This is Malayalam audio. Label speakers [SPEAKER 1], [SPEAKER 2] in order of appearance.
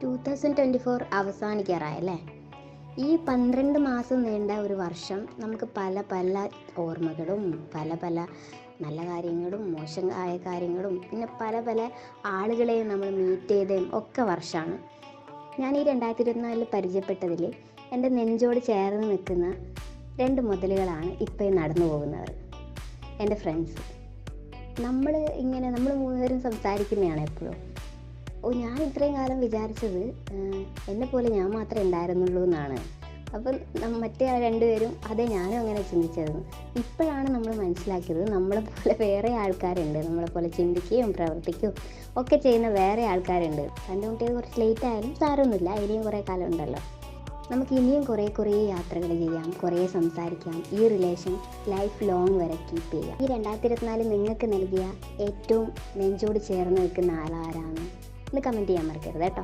[SPEAKER 1] 2024 അവസാനിക്കാറായല്ലേ? ഈ 12 മാസം നീണ്ട ഒരു വർഷം നമുക്ക് പല പല ഓർമ്മകളും പല പല നല്ല കാര്യങ്ങളും മോശമായ കാര്യങ്ങളും പിന്നെ പല പല ആളുകളെയും നമ്മൾ മീറ്റ് ചെയ്തതും ഒക്കെ വർഷമാണ്. ഞാൻ ഈ 2024 പരിചയപ്പെട്ടതിൽ എൻ്റെ നെഞ്ചോട് ചേർന്ന് നിൽക്കുന്ന 2 മുതലുകളാണ് ഇപ്പോൾ നടന്നു പോകുന്നവർ, എൻ്റെ ഫ്രണ്ട്സ്. നമ്മൾ മൂന്നുപേരും സംസാരിക്കുന്നതാണ് എപ്പോഴും. ഞാൻ ഇത്രയും കാലം വിചാരിച്ചത് എന്നെ പോലെ ഞാൻ മാത്രമേ ഉണ്ടായിരുന്നുള്ളൂ എന്നാണ്. അപ്പം മറ്റേ രണ്ടുപേരും അതേ ഞാനും അങ്ങനെ ചിന്തിച്ചിരുന്നു. ഇപ്പോഴാണ് നമ്മൾ മനസ്സിലാക്കിയത് നമ്മളെപ്പോലെ വേറെ ആൾക്കാരുണ്ട്, നമ്മളെപ്പോലെ ചിന്തിക്കുകയും പ്രവർത്തിക്കുകയും ഒക്കെ ചെയ്യുന്ന വേറെ ആൾക്കാരുണ്ട്. കണ്ടുമുട്ടിയത് കുറച്ച് ലേറ്റ് ആയാലും സാരമൊന്നുമില്ല, ഇനിയും കുറേ കാലം ഉണ്ടല്ലോ. നമുക്ക് ഇനിയും കുറേ യാത്രകൾ ചെയ്യാം, കുറേ സംസാരിക്കാം. ഈ റിലേഷൻ ലൈഫ് ലോങ് വരെ കീപ്പ് ചെയ്യാം. ഈ 2024 നിങ്ങൾക്ക് നൽകിയ ഏറ്റവും നെഞ്ചോട് ചേർന്ന് നിൽക്കുന്ന ആളാരാണ് എന്ന് കമൻറ്റ് ചെയ്യാൻ മറക്കരുത് കേട്ടോ.